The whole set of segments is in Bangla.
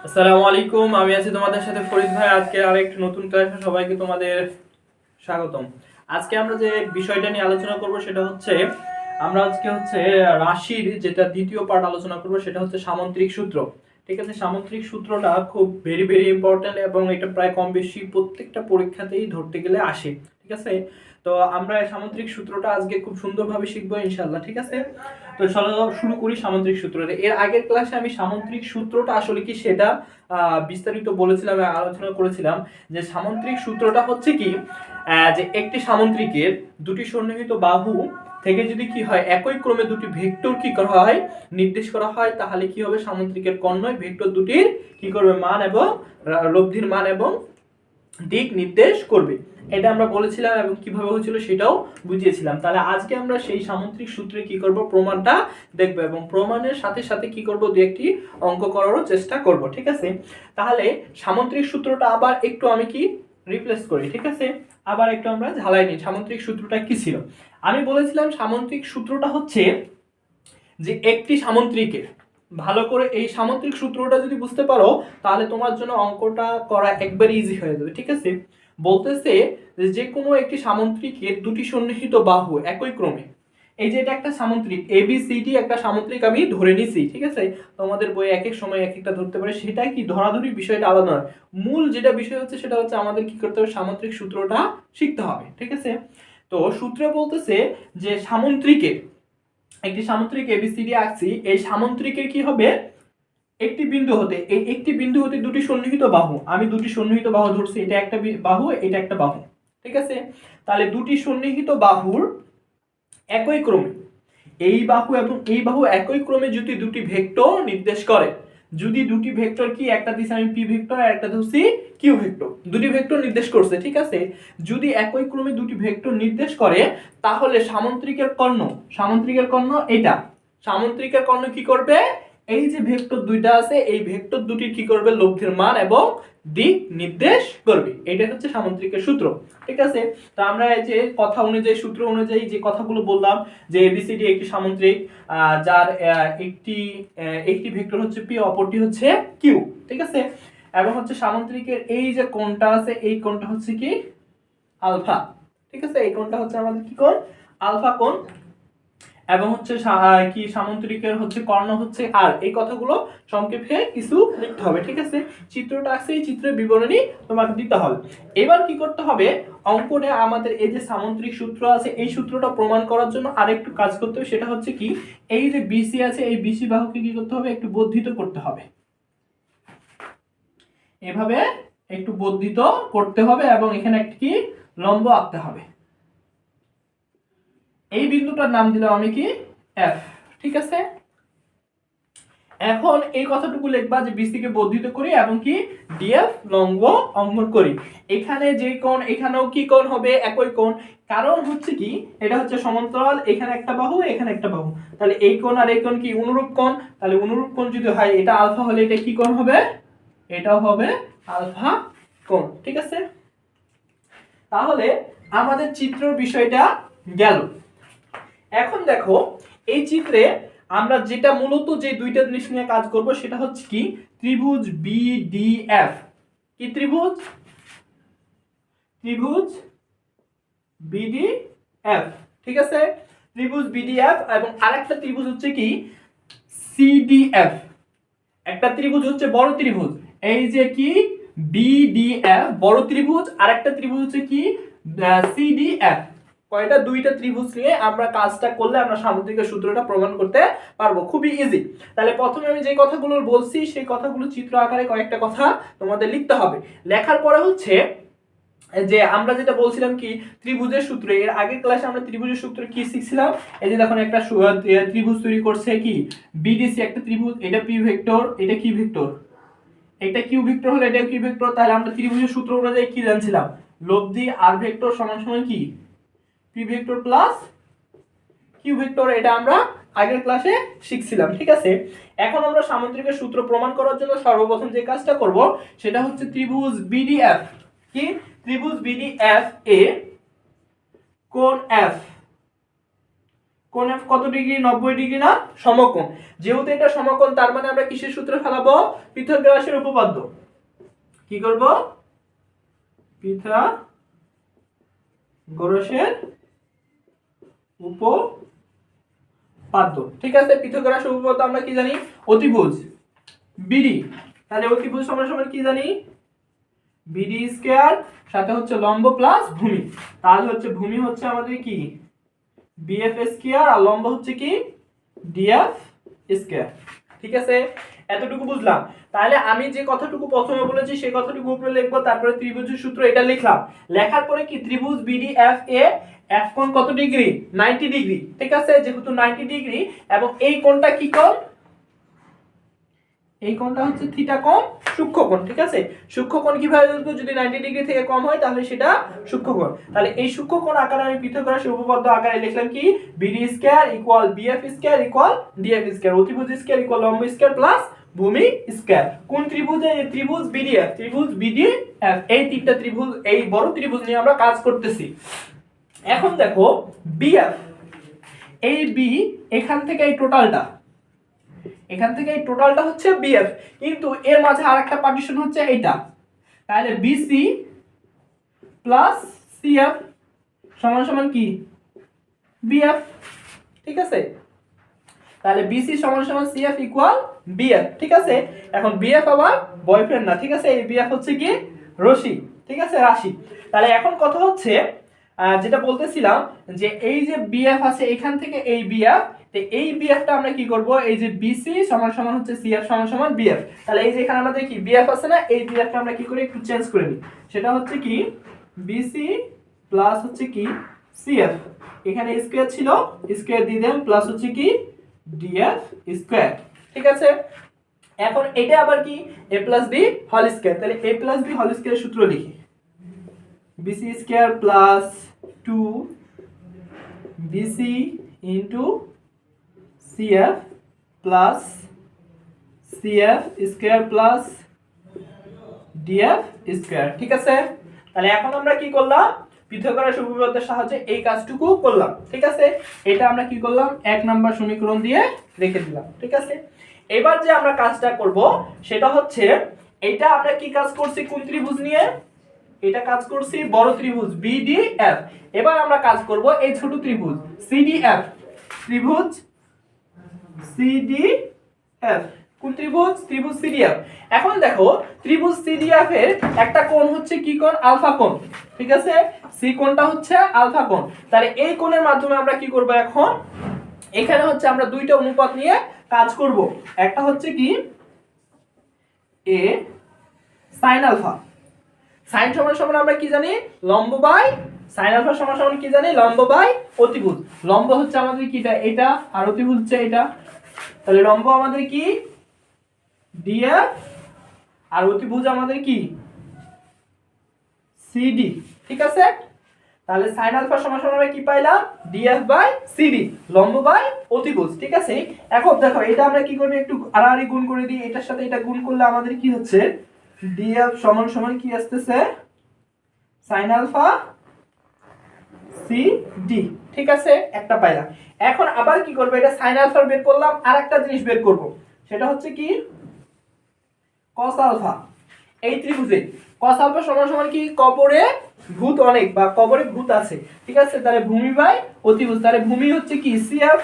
আসসালামু আলাইকুম, আমি আছি তোমাদের সাথে ফরিদ ভাই। আজকে আরেকটি নতুন ক্লাসে সবাইকে তোমাদের স্বাগতম। আজকে আমরা যে বিষয়টা নিয়ে আলোচনা করব সেটা হচ্ছে আমরা আজকে রাশির যেটা দ্বিতীয় পার্ট আলোচনা করব সেটা হচ্ছে সামন্ত্রিক সূত্র। ঠিক আছে, সামন্ত্রিক সূত্রটা খুব ভেরি ভেরি ইম্পর্টেন্ট এবং এটা প্রায় কম বেশি প্রত্যেকটা পরীক্ষাতেই ধরতে গেলে আসে। ঠিক আছে, তো আমরা সামন্ত্রিক সূত্রটা আজকে খুব সুন্দরভাবে শিখবো ইনশাআল্লাহ। ঠিক আছে, তো চলো শুরু করি সামন্ত্রিক সূত্রটা। এর আগের ক্লাসে আমি সামন্ত্রিক সূত্রটা আসলে কি সেটা বিস্তারিত বলেছিলাম, আলোচনা করেছিলাম যে সামন্ত্রিক সূত্রটা হচ্ছে কি, যে একটি সামন্ত্রিকের দুটি সন্নিহিত বাহু থেকে যদি কি হয় একই ক্রমে দুটি ভেক্টর কি করা হয় নির্দেশ করা হয়, তাহলে কি হবে সামন্ত্রিকের কর্ণয় ভেক্টর দুটির কি করবে মান এবং লব্ধির মান এবং দিক নির্দেশ করবে। এটা আমরা বলেছিলাম এবং কিভাবে হয়েছিল সেটাও বুঝিয়েছিলাম। তাহলে আজকে আমরা সেই সামন্ত্রিক সূত্রে কি করব, প্রমাণটা দেখব এবং প্রমাণের সাথে সাথে কি করব, দুই একটি অঙ্ক করারও চেষ্টা করব। ঠিক আছে, তাহলে সামন্ত্রিক সূত্রটা আবার একটু আমি কি রিপ্লেস করি। ঠিক আছে, আবার একটু আমরা ঝালাই নিই সামন্ত্রিক সূত্রটা কি ছিল। আমি বলেছিলাম সামন্ত্রিক সূত্রটা হচ্ছে যে একটি সামন্ত্রিকের, ভালো করে এই সামন্ত্রিক সূত্রটা যদি বুঝতে পারো তাহলে তোমার জন্য অঙ্কটা করা একবার ইজি হয়ে যাবে। ঠিক আছে, বলতেছে যে কোনো একটি সামন্ত্রিকের দুটি সন্নিহিত বাহু একই ক্রমে, এই যে এটা একটা সামন্ত্রিক এবিসিডি, একটা সামন্ত্রিক আমি ধরে নিছি। ঠিক আছে, তোমাদের বই এক এক সময় এক একটা ধরতে পারে, সেটা কি ধরাধরি বিষয়টা আলাদা নয়। মূল যেটা বিষয় হচ্ছে সেটা হচ্ছে আমাদের কি করতে হবে, সামন্ত্রিক সূত্রটা শিখতে হবে। ঠিক আছে, তো সূত্রে বলতেছে যে সামন্ত্রিকের, একটি সামুদ্রিক এবিসিডি আঁকছি, এই সামুদ্রিকের কি হবে একটি বিন্দু হতে, এই একটি বিন্দু হতে দুটি সন্নিহিত বাহু, আমি দুটি সন্নিহিত বাহু ধরছি, এটা একটা বাহু এটা একটা বাহু। ঠিক আছে, তাহলে দুটি সন্নিহিত বাহুর একই ক্রমে, এই বাহু এবং এই বাহু একই ক্রমে যদি দুটি ভেক্টর নির্দেশ করে, যদি দুটি ভেক্টর কি, একটা দিছে আমি পি ভেক্টর আর একটা ধরছি কিউ ভেক্টর, দুটি ভেক্টর নির্দেশ করছে। ঠিক আছে, যদি একই ক্রমে দুটি ভেক্টর নির্দেশ করে তাহলে সামন্ত্রিকের কর্ণ, সামন্ত্রিকের কর্ণ এটা, সামন্ত্রিকের কর্ণ কি করবে, এই যে ভেক্টর দুইটা আছে এই ভেক্টর দুটির কি করবে, লব্ধির মান এবং দিক নির্দেশ করবে। এটা হচ্ছে সামন্ত্রিকের সূত্র। ঠিক আছে, তো আমরা এই যে কথা অনুযায়ী, সূত্র অনুযায়ী যে কথাগুলো বললাম যে এবিসিডি একটি সামন্ত্রিক, যার একটি একটি ভেক্টর হচ্ছে পি, অপরটি হচ্ছে কিউ। ঠিক আছে, এবং হচ্ছে সামন্ত্রিকের এই যে কোণটা আছে এই কোণটা হচ্ছে কি আলফা। ঠিক আছে, এই কোণটা হচ্ছে আমাদের কি কোণ, আলফা কোণ। এবং হচ্ছে কি সামন্ত্রিকের হচ্ছে কর্ণ হচ্ছে আর, এই কথাগুলো সংক্ষেপে কিছু লিখতে হবে। ঠিক আছে, চিত্রটা আছে, এই চিত্রের বিবরণী তোমাকে দিতে হবে। এবার কি করতে হবে, অঙ্কনে আমাদের এই যে সামন্ত্রিক সূত্র আছে এই সূত্রটা প্রমাণ করার জন্য আরেকটু কাজ করতে হবে। সেটা হচ্ছে কি, এই যে বিসি আছে এই বিসি বাহুকে কি করতে হবে, একটু বর্ধিত করতে হবে, এভাবে একটু বর্ধিত করতে হবে এবং এখানে একটা কি লম্ব আঁকতে হবে। এই বিন্দুটার নাম দিলাম আমি কি এফ। ঠিক আছে, এখন এই কথাটুকু লিখবা যে বিসি কে বর্ধিত করি এবং কি ডিএফ লম্ব অঙ্কন করি। এখানে যে কোণ এখানেও কি কোণ হবে, একই কোণ, কারণ হচ্ছে কি এটা হচ্ছে সমান্তরাল, এখানে একটা বাহু এখানে একটা বাহু, তাহলে এই কোণ আর এই কোণ কি অনুরূপ কোণ, তাহলে অনুরূপ কোণ যদি হয় এটা আলফা হলে এটা কি কোণ হবে, এটাও হবে আলফা কোণ। ঠিক আছে, তাহলে আমাদের চিত্র বিষয়টা গেল। এখন দেখো এই চিত্রে আমরা যেটা মূলত যে দুইটা জিনিস নিয়ে কাজ করব সেটা হচ্ছে কি ত্রিভুজ বিডিএফ, কি ত্রিভুজ, ত্রিভুজ বিডিএফ। ঠিক আছে, ত্রিভুজ বিডিএফ এবং আরেকটা ত্রিভুজ হচ্ছে কি সিডিএফ। একটা ত্রিভুজ হচ্ছে বড় ত্রিভুজ, এই যে কি বিডিএফ বড় ত্রিভুজ, আরেকটা ত্রিভুজ হচ্ছে কি সিডিএফ। কয়টা, দুইটা ত্রিভুজ নিয়ে আমরা কাজটা করলে আমরা সামুদ্রিকের সূত্রটা প্রমাণ করতে পারবো, খুবই ইজি। তাহলে প্রথমে আমি যে কথাগুলো বলছি সেই কথাগুলো চিত্র আকারে কয়েকটা কথা তোমাদের লিখতে হবে। লেখার পরে হচ্ছে যে আমরা যেটা বলছিলাম কি ত্রিভুজের সূত্র, এর আগের ক্লাসে আমরা ত্রিভুজের সূত্র কি শিখছিলাম, এই যে দেখুন একটা ত্রিভুজ তৈরি করছে কি বিডিসি, একটা ত্রিভুজ, এটা পি ভেক্টর এটা কি ভেক্টর, এটা কিউ ভেক্টর হলে এটা কি ভেক্টর, তাহলে আমরা ত্রিভুজের সূত্র অনুযায়ী কি জানছিলাম, লব্ধি আর ভেক্টর সমান সমান কি P vector plus Q vector, এটা আমরা আগের ক্লাসে শিখছিলাম। ঠিক আছে, এখন আমরা সামুদ্রিকের সূত্র প্রমাণ করার জন্য সর্বপ্রথম যে কাজটা করব সেটা হচ্ছে ত্রিভুজ বিডিএফ, কি ত্রিভুজ বিডিএফ এ কোণ এফ, কোণ F কত ডিগ্রি? 90 ডিগ্রি না? সমকোণ। যেহেতু এটা সমকোণ তার মানে আমরা কিসের সূত্রে ফেলাবো? পিথাগোরাসের উপপাদ্য। কি করব? পিথাগোরাসের উপপাদ্য। ঠিক আছে, পিথাগোরাসের উপপাদ্য আমরা কি জানি? অতিভুজ বিডি। তাহলে অতিভুজ সমান সমান কি জানি? বিডি স্কয়ার সাথে হচ্ছে লম্ব প্লাস ভূমি। তাহলে হচ্ছে ভূমি হচ্ছে আমাদের কি? বিএফ স্কয়ার আর লম্ব হচ্ছে কি? DF square. ঠিক আছে, এতটুকু বুঝলাম। তাহলে আমি যে কথাটুকু প্রথমে বলেছি সেই কথাটুকু উপরে লিখবো, তারপরে ত্রিভুজের সূত্র এটা লিখলাম। লেখার পরে কি ত্রিভুজ বিডি এফ এ, এফ কোণ কত ডিগ্রি? 90 ডিগ্রি। ঠিক আছে, যেহেতু 90 ডিগ্রি এবং এই কোণটা কি কোণ? এই কোণটা হচ্ছে থিটা কোণ, সূক্ষ্ম কোণ। ঠিক আছে, সূক্ষ্ম কোণ কিভাবে বুঝবো? যদি 90 ডিগ্রি থেকে কম হয় তাহলে সেটা সূক্ষ্ম কোণ। তাহলে এই সূক্ষ্ম কোণ আকারে আমি পিথাগোরাসের উপপাদ্য আকারে লিখলাম কি? BD square equal BF square equal DF square. অতিভুজ স্কয়ার ইকুয়াল লম্ব স্কয়ার প্লাস ভূমি স্কয়ার। কোন ত্রিভুজে? ত্রিভুজ বিডিএফ। ত্রিভুজ বিডিএফ, এই তিনটা ত্রিভুজ, এই বড় ত্রিভুজ নিয়ে আমরা কাজ করতেছি। এখন দেখো বিএফ, এই বি এখান থেকে এই টোটালটা, এখান থেকে এই টোটালটা হচ্ছে বিএফ, কিন্তু এর মাঝে আরেকটা পার্টিশন হচ্ছে এটা। তাহলে বিসি প্লাস সিএফ সমান সমান কি? বিএফ। ঠিক আছে, তাহলে বিসি সমান সমান সিএফ ইকুয়াল বিএফ। ঠিক আছে, এখন বিএফ আবার বয়ফ্রেন্ড না। ঠিক আছে, এই বিএফ হচ্ছে কি? রাশি। ঠিক আছে, রাশি। তাহলে এখন কথা হচ্ছে যেটা বলতেছিলাম যে এই যে বিএফ আছে এখান থেকে এই বিএফ, তো এই বিএফটা আমরা কি করব? এই যে বিসি সমান সমান হচ্ছে সিএফ সমান সমান বিএফ। তাহলে এই যে এখানে আমাদের কি বিএফ আছে না, এই বিএফটা আমরা কি করি? একটু চেঞ্জ করে নিই। সেটা হচ্ছে কি? বিসি প্লাস হচ্ছে কি? সিএফ। এখানে স্কয়ার ছিল, স্কয়ার দিয়ে দিলাম, প্লাস হচ্ছে কি? DF square. ঠিক আছে, এখন এটা আবার কি? a plus B whole square. তাহলে a প্লাস বি হোল স্কয়ারের সূত্র লিখি। BC square plus 2 BC into CF plus CF square plus DF square. ঠিক আছে, তাহলে এখন আমরা কি করলাম? পিথাগোরাসের উপপাদ্যের সাহায্যে এই কাজটুকু করলাম। ঠিক আছে, এটা আমরা কি করলাম? 1 নাম্বার সমীকরণ দিয়ে রেখে দিলাম। ঠিক আছে, এবার যে আমরা কাজটা করব সেটা হচ্ছে, এটা আমরা কি কাজ করছি? কোন ত্রিভুজ নিয়ে? এটা কাজ করছি বড় ত্রিভুজ বিডিএফ। এবার আমরা কাজ করব এই ছোট ত্রিভুজ সিডিএফ। ত্রিভুজ সিডিএফ, কোন ত্রিভুজ? ত্রিভুজ সিডিএফ। এখন দেখো ত্রিভুজ সিডিএফ এর একটা কোণ হচ্ছে কি কোণ? আলফা কোণ। ঠিক আছে, সি কোণটা হচ্ছে আলফা কোণ। তাহলে এই কোণের মাধ্যমে আমরা কি করব? এখন এখানে হচ্ছে আমরা দুইটা অনুপাত নিয়ে কাজ করব। একটা হচ্ছে কি? এ sin আলফা। sin সমান সমান আমরা কি জানি? লম্ব বাই sin আলফা সমান সমান কি জানি? লম্ব বাই অতিভুজ। লম্ব হচ্ছে আমাদের কি? এটা, আর অতিভুজ হচ্ছে এটা। তাহলে লম্ব আমাদের কি? ডিএফ, আর অতিভুজ আমাদের কি? সিডি। ঠিক আছে, তাহলে sin আলফা সমান সমান আমরা কি পাইলাম? ডিএফ বাই সিডি, লম্ব বাই অতিভুজ। ঠিক আছে, এখন দেখো এটা আমরা কি করব? একটু আড়াআড়ি গুণ করে দিই। এটার সাথে এটা গুণ করলে আমাদের কি হচ্ছে? ডিএফ সমান সমান কি আসতেছে? sin alpha CD. ঠিক আছে, একটা পাইলাম। এখন আবার কি করব? এটা sin আলফা বের করলাম, আরেকটা জিনিস বের করব। সেটা হচ্ছে কি? cos alpha. এই ত্রিভুজে cos আলফা সমান সমান কি? কবরে ভূত অনেক, বা কবরে ভূত আছে। ঠিক আছে, তাহলে ভূমি বাই অতিভুজ। তাহলে ভূমি হচ্ছে কি? সিএফ।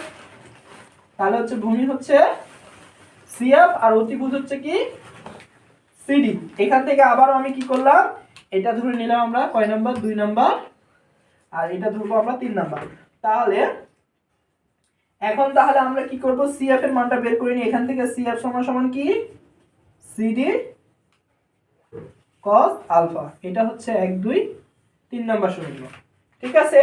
তাহলে হচ্ছে ভূমি হচ্ছে সিএফ আর অতিভুজ হচ্ছে কি? সিডি। এখান থেকে আবারও আমি কি করলাম? এটা ধরে নিলাম আমরা কয় নাম্বার? 2 নাম্বার, আর এটা ধরবো আমরা 3 নাম্বার। তাহলে এখন তাহলে আমরা কি করব? সিএফ এর মানটা বের করে নিই। এখান থেকে সিএফ সমান সমান কি? CD cos alpha. এটা হচ্ছে 1 2 3 নাম্বার সমীকরণ। ঠিক আছে,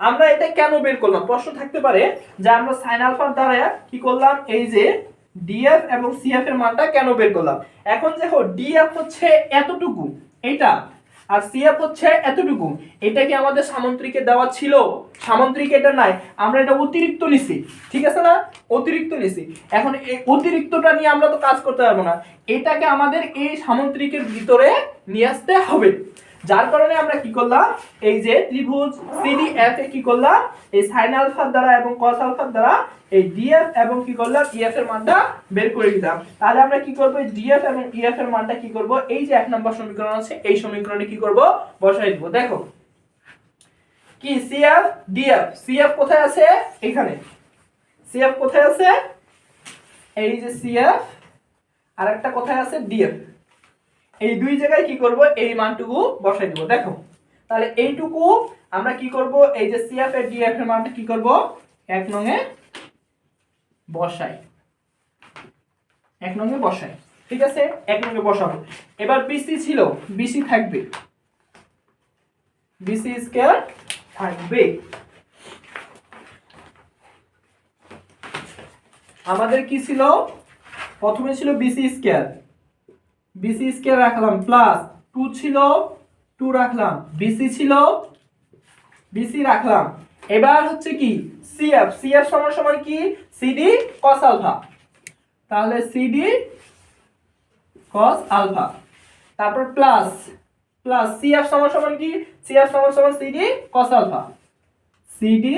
আমরা এটা কেন বের করলাম? প্রশ্ন থাকতে পারে যে আমরা sin আলফার দ্বারা কি করলাম? এই যে ডিএফ এবং সিএফ এর মানটা কেন বের করলাম? এখন দেখো ডিএফ হচ্ছে এতটুকু, এটা, আর সিএফ হচ্ছে এতটুকু। এটা কি আমাদের সামান্তরিকে দেওয়া ছিল? সামান্তরিকে এটা নাই, আমরা এটা অতিরিক্ত নিছি। ঠিক আছে না? অতিরিক্ত নিছি। এখন এই অতিরিক্তটা নিয়ে আমরা তো কাজ করতে পারবো না, এটাকে আমাদের এই সামান্তরিকের ভিতরে নিয়ে আসতে হবে। যার কারণে আমরা কি করলাম, এই যে ত্রিভুজ সিডিএফ এ কি করলাম, এই সাইন আলফার দ্বারা এবং কস আলফার দ্বারা এই ডিএফ এবং কি করলাম ইএফ এর মানটা বের করে দিলাম। তাহলে আমরা কি করব, এই ডিএফ এবং ইএফ এর মানটা কি করব, এই যে 1 নম্বর সমীকরণ আছে এই সমীকরণে কি করব, বসাই দেব। দেখো কি সিএফ ডিএফ, সিএফ কোথায় আছে, এখানে সিএফ কোথায় আছে, এই যে সিএফ, আর একটা কোথায় আছে ডিএফ, এই দুই জায়গায় কি করব, এই মানটুকু বসাই দেব। দেখো তাহলে এইটুকু আমরা কি করব, এই যে সিএফ এর ডিএফ এর মানটা কি করব, 1 নং এ বসাই, 1 নং এ বসাই, ঠিক আছে, 1 নং এ বসাবো। এবার বিসি ছিল, বিসি থাকবে, বিসি স্কয়ার থাকবে। আমাদের কি ছিল, প্রথমে ছিল বিসি স্কয়ার, বিসি স্কয়ার রাখলাম, প্লাস 2 ছিল 2 রাখলাম, বিসি ছিল বিসি রাখলাম। এবার হচ্ছে কি সিএফ, সিএফ সমান সমান কি সিডি কস আলফা, তাহলে সিডি কস আলফা, তারপর প্লাস প্লাস সিএফ সমান সমান কি, সিএফ সমান সমান CD cos alpha, CD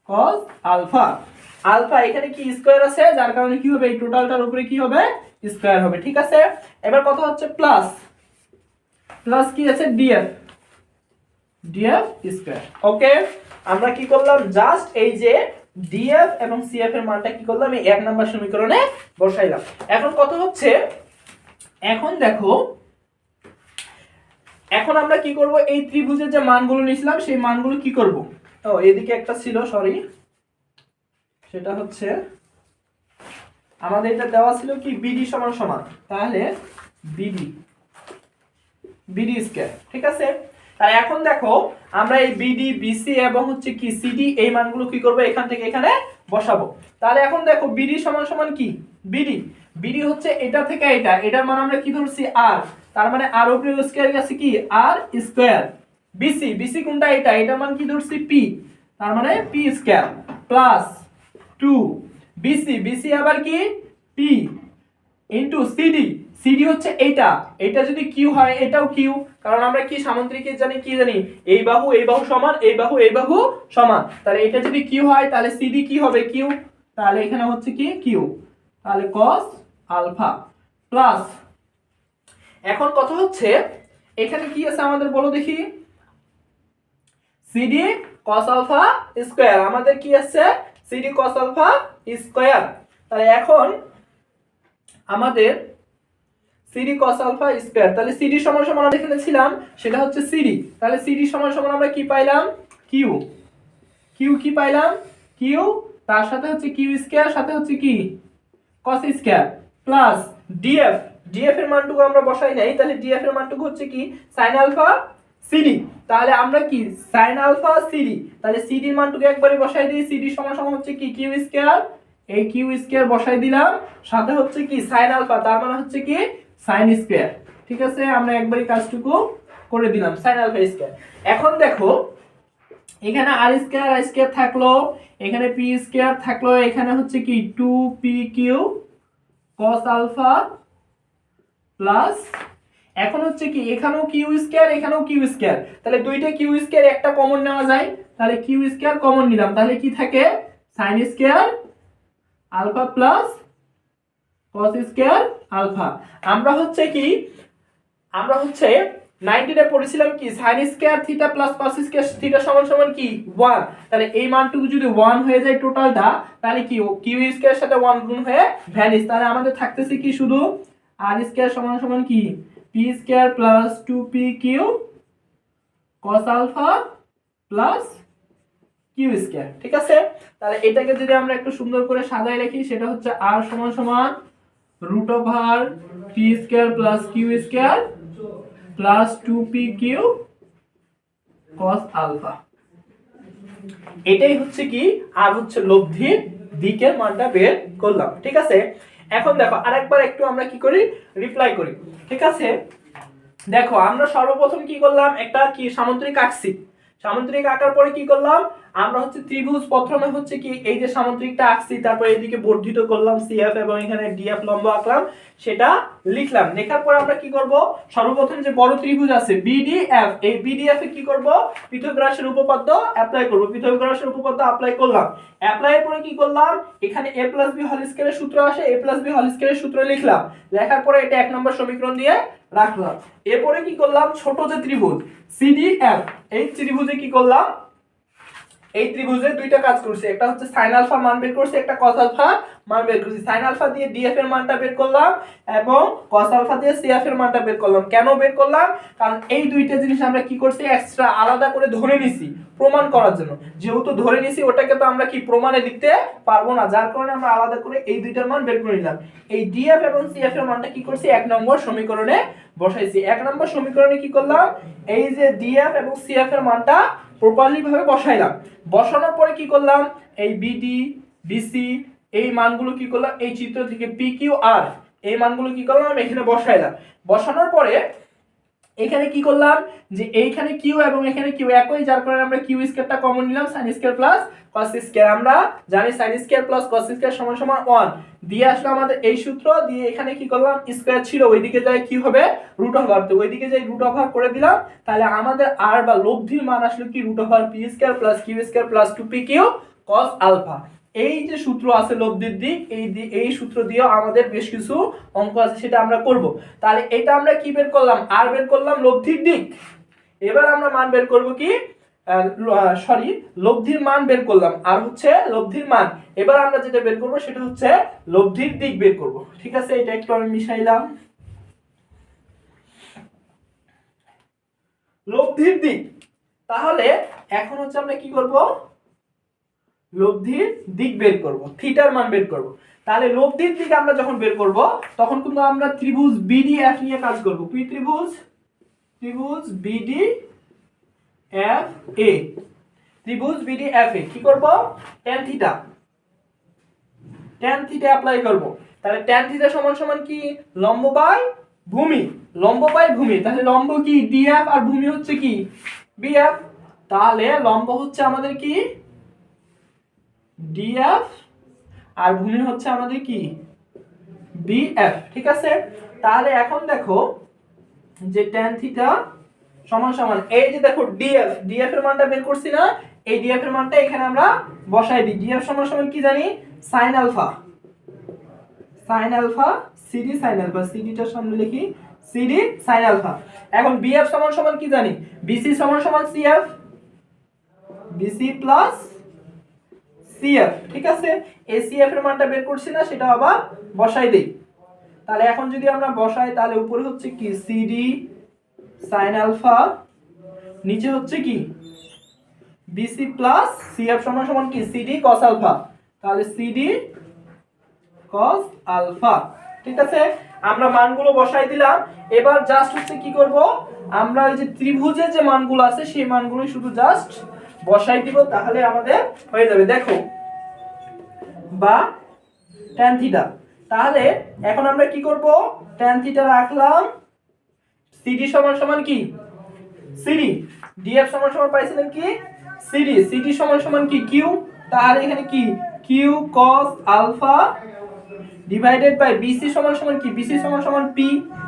cos alpha. Alpha এখানে কি স্কয়ার আছে, যার কারণে কি হবে, এই টোটালটার উপরে কি হবে, স্কয়ার হবে, ঠিক আছে। এবার কথা হচ্ছে প্লাস, প্লাস কি আছে ডিএফ, ডিএফ স্কয়ার। ওকে, আমরা কি করলাম, জাস্ট এই যে ডিএফ এবং সিএফ এর মানটা কি করলাম, এই 1 নাম্বার সমীকরণে বসাইলাম। এখন কথা হচ্ছে, এখন দেখো, এখন আমরা কি করব, এই ত্রিভুজের যে মানগুলো নিয়েছিলাম সেই মানগুলো কি করব, ও এদিকে একটা ছিল, সরি, সেটা হচ্ছে আমাদের এটা দেওয়া ছিল কি বিডি সমান সমান, তাহলে বিডি, বিডি স্কয়ার, ঠিক আছে। তাহলে এখন দেখো আমরা এই বিডি বিসি এবং হচ্ছে কি সিডি এই মানগুলো কি করব, এখান থেকে এখানে বসাবো। তাহলে এখন দেখো বিডি সমান সমান কি, বিডি, বিডি হচ্ছে এটা থেকে এটা, এটার মান আমরা কি ধরছি আর, তার মানে আর উপরে স্কয়ার আছে কি আর স্কয়ার, বিসি, বিসি কোনটা, এটা, এটার মান কি ধরছি পি, তার মানে P square, plus 2 BC, BC আবার কি পি ইনটু সিডি, সিডি হচ্ছে এইটা, এটা যদি কিউ হয় এটাও কিউ, কারণ আমরা কি সামান্তরিকে জানি, কি জানি, এই বাহু সমান, এই বাহু সমান, তাহলে এটা যদি কিউ হয় তাহলে সিডি কি হবে, কিউ, তাহলে এখানে হচ্ছে কি কিউ, তাহলে cos আলফা প্লাস, এখন কথা হচ্ছে এখানে কি আছে আমাদের বলো দেখি, সিডি cos আলফা স্কয়ার, আমাদের কি আছে সিডি cos আলফা স্কয়ার। তাহলে এখন আমাদের সিডি cos আলফা স্কয়ার, তাহলে সিডি সমান সমান আমরা এখানে ছিলাম সেটা হচ্ছে সিডি, তাহলে সিডি সমান সমান আমরা কি পাইলাম, কিউ, কিউ কি পাইলাম, কিউ, তার সাথে হচ্ছে কিউ স্কয়ার, সাথে হচ্ছে কি cos square, plus DF, DF এর মানটুকু আমরা বসাই নাই, তাহলে ডিএফ এর মানটুকু হচ্ছে কি sin আলফা সিডি, তাহলে আমরা কি sin আলফা সিডি, তাহলে সিডি এর মানটুকু একবারে বসাই দিই, সিডি সমান সমান হচ্ছে কি কিউ স্কয়ার, এই কিউ স্কয়ার বসাই দিলাম, সাথে হচ্ছে কি sin আলফা, তার মানে হচ্ছে কি sin স্কয়ার, ঠিক আছে, আমরা একবারে কাজটুকু করে দিলাম sin আলফা স্কয়ার। এখন দেখো এখানে আর স্কয়ার থাকলো, এখানে পি স্কয়ার থাকলো, এখানে হচ্ছে কি 2pq cos আলফা প্লাস, এখন হচ্ছে কি এখানেও কিউ স্কয়ার, এখানেও কিউ স্কয়ার, তাহলে দুইটা কিউ স্কয়ার একটা কমন নেওয়া যায়, তাহলে কিউ স্কয়ার কমন নিলাম, তাহলে কি থাকে sin square alpha plus cos square alpha. আমরা হচ্ছে কি, আমরা হচ্ছে 19 এ পড়েছিলাম কি sin square theta plus cos square theta সমান সমান কি 1, তাহলে এই মানটুকু যদি 1 হয়ে যায় টোটালটা, তাহলে কি কিউ স্কয়ার সাথে 1 গুণ হয়ে ভ্যানিশ, তাহলে আমাদের থাকতেছে কি শুধু আর স্কয়ার সমান সমান কি P square plus 2pq cos alpha plus Q square, ঠিক আছে। তাহলে এটাকে যদি আমরা একটু সুন্দর করে সাজায় রাখি, সেটা হচ্ছে r সমান সমান root over P square plus Q square plus 2pq cos alpha, এটাই হচ্ছে কি আর হচ্ছে লব্ধির দিকের মানটা বের করলাম, ঠিক আছে। এখন দেখো আরেকবার একটু আমরা কি করি, রিপ্লাই করি, ঠিক আছে। দেখো আমরা সর্বপ্রথম কি করলাম, একটা কি সামান্তরিক আঁকছি, সামুদ্রিক আঁকার পরে কি করলাম, আমরা হচ্ছে ত্রিভুজ প্রথমে হচ্ছে কি এই যে সামুদ্রিকটা আঁকছি, তারপর এদিকে বর্ধিত করলাম সিএফ এবং এখানে ডিএফ লম্ব আঁকলাম, সেটা লিখলাম। লেখার পর আমরা কি করব, সর্বপ্রথম যে বড় ত্রিভুজ আছে বিডিএফ, এই বিডিএফ এ কি করব, পিথাগোরাসের উপপাদ্য অ্যাপ্লাই করব। পিথাগোরাসের উপপাদ্য অ্যাপ্লাই করলাম। অ্যাপ্লাই এর পরে কি করলাম, এখানে a + b হোল স্কয়ারের সূত্র আসে, a + b হোল স্কয়ারের সূত্র লিখলাম। লেখার পরে এটা 1 নম্বর সমীকরণ দিয়ে রাখলাম। এরপরে কি করলাম, ছোট যে ত্রিভুজ সিডিএফ, এই ত্রিভুজে কি করলাম, এই ত্রিভুজে দুইটা কাজ করছি, একটা হচ্ছে sin আলফা মান বের করছি, একটা cos আলফা মান বের করছি। sin আলফা দিয়ে df এর মানটা বের করলাম এবং cos আলফা দিয়ে cf এর মানটা বের করলাম। কেন বের করলাম, কারণ এই দুইটা জিনিস আমরা কি করছি, এক্সট্রা আলাদা করে ধরে নিছি প্রমাণ করার জন্য। যেহেতু ধরে নিছি, ওটাকে তো আমরা কি প্রমাণে লিখতে পারবো না, যার কারণে আমরা আলাদা করে এই দুইটার মান বের করে নিলাম। এই df এবং cf এর মানটা কি করছি, 1 নম্বর সমীকরণে বসাইছি। 1 নম্বর সমীকরণে কি করলাম, এই যে df এবং cf এর মানটা প্রপারলি ভাবে বসাইলাম। বসানোর পরে কি করলাম, এই বিডি বিসি এই মানগুলো কি করলাম, এই চিত্র থেকে পি কিউ আর এই মানগুলো কি করলাম এখানে বসাইলাম। বসানোর পরে এখানে কি করলাম, যে এইখানে কিউ এবং এখানে কিউ একই, যার কারণে আমরা কিউ স্কয়ারটা কমন নিলাম, sin square plus cos square. আমরা জানি sin square plus cos square সমান সমান 1 দিয়ে আসলে আমাদের এই সূত্র দিয়ে এখানে কি করলাম, স্কয়ার ছিল ওইদিকে যায় কি হবে রুট ওভার, তো ওইদিকে যাই রুট ওভার করে দিলাম। তাহলে আমাদের আর বা লব্ধির মান আসলে কি root over P square plus Q square plus 2p Q cos alpha. এই যে সূত্র আছে লব্ধির দিক, এই সূত্র দিয়েও আমাদের বেশ কিছু অঙ্ক আছে, সেটা আমরা করব। তাহলে এটা আমরা কি বের করলাম, আর বের করলাম লব্ধির দিক। এবার আমরা মান বের করব কি, লব্ধির মান বের করলাম, আর হচ্ছে লব্ধির মান। এবার আমরা যেটা বের করব সেটা হচ্ছে লব্ধির দিক বের করব। ঠিক আছে, এটা একটু আমি মিশাইলাম। লব্ধির দিক, তাহলে এখন হচ্ছে আমরা কি করব, লব্ধির দিক বের করব, থিটার মান বের করব। তাহলে লব্ধির দিক আমরা যখন বের করব, তখন কিন্তু আমরা ত্রিভুজ বিডিএফ নিয়ে কাজ করব। কি ত্রিভুজ বিডিএফ এ, ত্রিভুজ বিডিএফ এ কি করব, tan থিটা অ্যাপ্লাই করব। তাহলে tan থিটা সমান সমান কি, লম্ব বাই ভূমি, তাহলে লম্ব কি ডিএফ আর ভূমি হচ্ছে কি বিএফ। তাহলে লম্ব হচ্ছে আমাদের কি ডিএফ আর ভূমি হচ্ছে আমাদের কি বিএফ। ঠিক আছে, তাহলে এখন দেখো যে tan থিটা সমান সমান এই যে দেখো ডিএফ এর মানটা বের করছি না, এই ডিএফ এর মানটা এখানে আমরা বসাই দিই। ডিএফ সমান সমান কি জানি, sin alpha CD sin alpha, সিডিটার সামনে লিখি সিডি sin আলফা। এখন বিএফ সমান সমান কি জানি, বিসি সমান সমান সিএফ, বিসি প্লাস সিএফ। ঠিক আছে, এই সিএফ এর মানটা বের করছি না, সেটা আবার বসাই দেই। তাহলে এখন যদি আমরা বসাই, তাহলে উপরে হচ্ছে কি সিডি sin আলফা, নিচে হচ্ছে কি বিসি প্লাস সিএফ সমান সমান কি সিডি cos আলফা। তাহলে সিডি cos আলফা। ঠিক আছে, আমরা মানগুলো বসাই দিলাম। এবার জাস্ট হচ্ছে কি করব, আমরা এই যে ত্রিভুজের যে মানগুলো আছে সেই মানগুলো শুধু জাস্ট বসাই দিব, তাহলে আমাদের হয়ে যাবে। দেখো বা tan থিটা, তাহলে এখন আমরা কি করব, tan থিটা রাখলাম, সিডি সমান সমান কি সিডি, ডিএফ সমান সমান পাইছিলেন কি সিডি সমান সমান কি কিউ, তাহলে এখানে কি Q cos alpha divided by BC সমান সমান কি বিসি সমান সমান পি,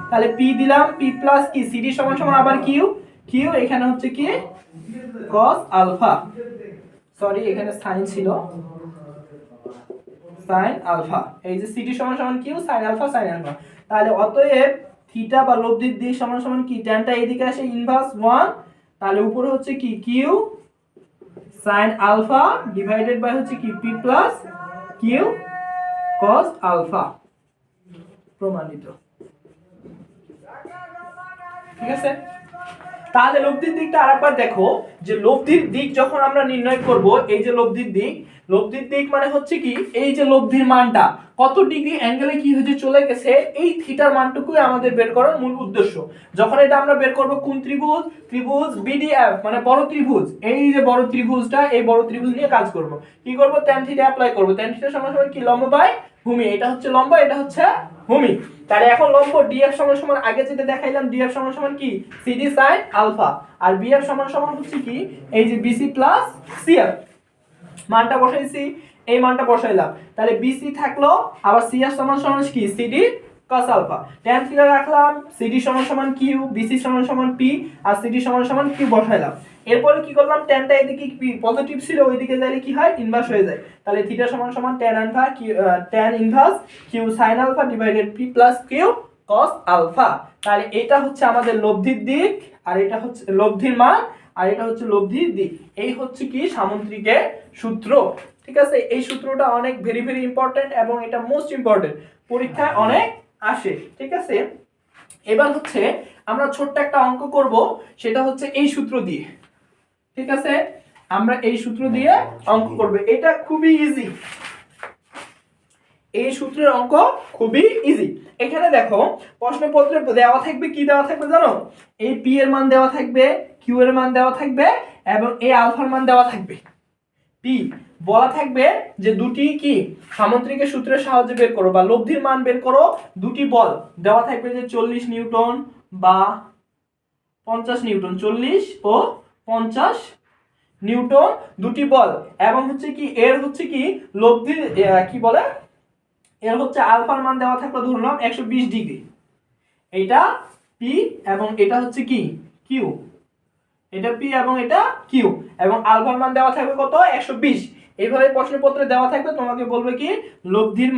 তাহলে পি দিলাম, পি প্লাস কি সিডি সমান সমান আবার কিউ এখানে হচ্ছে কি cos আলফা, সরি এখানে সাইন ছিল, sin আলফা। এই যে সিডি সমান সমান কিউ sin আলফা। তাহলে অতএব থিটা বা লব্ধির দিক সমান সমান কি, ট্যানটা এইদিকে আসে ইনভার্স 1, তাহলে উপরে হচ্ছে কি Q sin alpha divided by হচ্ছে কি P plus Q cos alpha. প্রমাণিত। ঠিক আছে, তাহলে লব্ধির দিকটা আরেকবার দেখো, যে লব্ধির দিক যখন আমরা নির্ণয় করব, এই যে লব্ধির দিক মানে হচ্ছে কি এই যে লব্ধির মানটা কত ডিগ্রি অ্যাঙ্গেলে কি হয়েছে চলে গেছে, এই থিটার মানটুকুই আমাদের বের করার মূল উদ্দেশ্য। যখন এটা আমরা বের করব কোন ত্রিভুজ বিডিএফ মানে বড় ত্রিভুজ, এই যে বড় ত্রিভুজটা, এই বড় ত্রিভুজ নিয়ে কাজ করব। কি করব, tan থিটা অ্যাপ্লাই করব। tan থিটা সমান সমান কি লম্ব বাই ভূমি, এটা হচ্ছে লম্ব, এটা হচ্ছে ভূমি। তাহলে এখন লম্ব ডিএফ সমান সমান আগে যেটা দেখাইলাম ডিএফ সমান সমান কি সিডি সাইন আলফা, আর বিএফ সমান সমান হচ্ছে কি এই যে বিসি প্লাস সিএফ। মানটা বসাইছি, এই মানটা বসাইলাম, তাহলে বিসি থাকলো, আবার সিএফ সমান সমান কি CD cos alpha. tan theta রাখলাম, সিডি সমান সমান কিউ, বিসি সমান সমান পি, আর সিডি সমান সমান কিউ বসাইলাম। এরপরে কি করলাম, ট্যানটা এদিকে কি পজিটিভ ছিল, ওইদিকে যাইলে কি হয় ইনভার্স হয়ে যায়। তাহলে থিটা সমান সমান tan alpha tan inverse Q sin alpha divided P plus Q cos alpha. তাহলে এটা হচ্ছে আমাদের লব্ধির দিক, আর এটা হচ্ছে লব্ধির মান, আর এটা হচ্ছে লব্ধির দিক। এই হচ্ছে কি সামুদ্রিকের সূত্র। ঠিক আছে, এই সূত্রটা অনেক ভেরি ভেরি ইম্পর্টেন্ট এবং এটা মোস্ট ইম্পর্টেন্ট, পরীক্ষায় অনেক আসে। ঠিক আছে, এবার হচ্ছে আমরা ছোট্ট একটা অঙ্ক করব, সেটা হচ্ছে এই সূত্র দিয়ে। ঠিক আছে, আমরা এই সূত্র দিয়ে অঙ্ক করব, এটা খুবই ইজি। এই সূত্রের অঙ্ক খুবই ইজি। এখানে দেখো প্রশ্নপত্রে দেওয়া থাকবে, কি দেওয়া থাকবে জানো, এই পি এর মান দেওয়া থাকবে, কিউ এর মান দেওয়া থাকবে, এবং এই আলফার মান দেওয়া থাকবে। পি বলা থাকবে যে দুটি কি সামুদ্রিকের সূত্রের সাহায্যে বের করো বা লব্ধির মান বের করো। দুটি বল দেওয়া থাকবে যে 40 নিউটন বা 50 নিউটন, 40 ও 50 নিউটন দুটি বল, এবং হচ্ছে কি এর হচ্ছে কি লব্ধির কি বলে, এর হচ্ছে আলফার মান দেওয়া থাকলো ধরলাম 120 ডিগ্রি। এটা পি এবং এটা হচ্ছে কি কিউ, এটা পি এবং এটা কিউ, এবং আলফার মান দেওয়া থাকবে কত 120। এইভাবে প্রশ্নপত্রে দেওয়া থাকবে, তোমাকে বলবে কি লব্ধির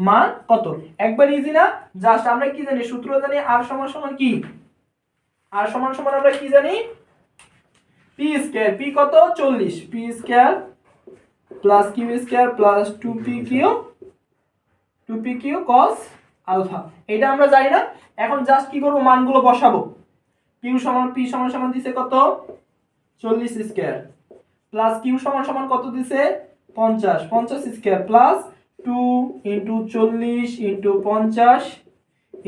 মান কত। একবার ইজি না, জাস্ট আমরা কি জানি সূত্র জানি, আর সমান সমান কি, আর সমান সমান আমরা কি জানি পি স্কয়ার, পি কত 40, P square plus Q square plus 2p Q cos alpha. এটা আমরা জানি না, এখন জাস্ট কি করব মানগুলো বসাবো। কিউ সমান পি সমান সমান দিছে কত 40 স্কয়ার, প্লাস কিউ সমান সমান কত দিছে 50, 50 square plus 2 into 40 into 50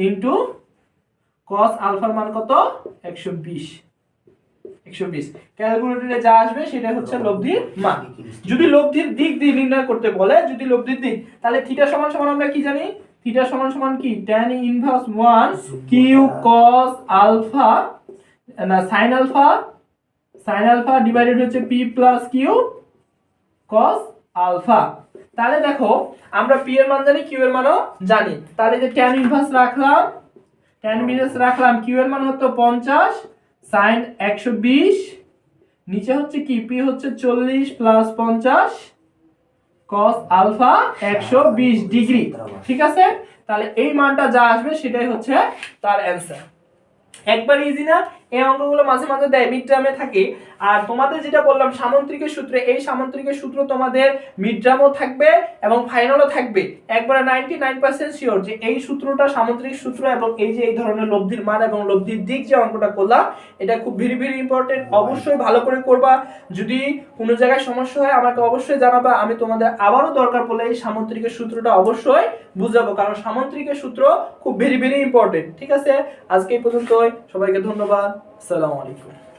into cos আলফার মান কত 120। ক্যালকুলেটরে যা আসবে সেটা হচ্ছে লব্ধির মান। যদি লব্ধির দিক দিয়ে নির্ণয় করতে বলে, যদি লব্ধির দিক, তাহলে থিটা সমান সমান আমরা কি জানি, থিটা সমান সমান কি tan inverse 1 Q cos alpha না sin আলফা ডিভাইডেড হচ্ছে p plus Q cos alpha. তাহলে দেখো আমরা p এর মান জানি, q এর মানও জানি, তাহলে যে tan ইনভার্স রাখলাম, q এর মান হতো 50 sin 120, নিচে হচ্ছে কি p হচ্ছে 40 প্লাস 50 cos আলফা 120 ডিগ্রি। ঠিক আছে, তাহলে এই মানটা যা আসবে সেটাই হচ্ছে তার অ্যানসার। একবার ইজি না, এই অঙ্কগুলো মাঝে মাঝে দেয়, মিড টার্মে থাকে। আর তোমাদের যেটা বললাম সামুদ্রিকের সূত্রে, এই সামুদ্রিকের সূত্র তোমাদের মিড টার্মও থাকবে এবং ফাইনালও থাকবে। একবারে 99% শিওর যে এই সূত্রটা সামুদ্রিক সূত্র, এবং এই যে এই ধরনের লব্ধির মান এবং লব্ধির দিক যে অঙ্কটা করলাম, এটা খুব ভেরি ভেরি ইম্পর্টেন্ট। অবশ্যই ভালো করে করবা। যদি কোনো জায়গায় সমস্যা হয় আমাকে অবশ্যই জানাবা, আমি তোমাদের আবারও দরকার পড়লে এই সামুদ্রিকের সূত্রটা অবশ্যই বুঝাবো, কারণ সামুদ্রিকের সূত্র খুব ভেরি ভেরি ইম্পর্টেন্ট। ঠিক আছে, আজকে এই পর্যন্তই, সবাইকে ধন্যবাদ, আসসালামু আলাইকুম।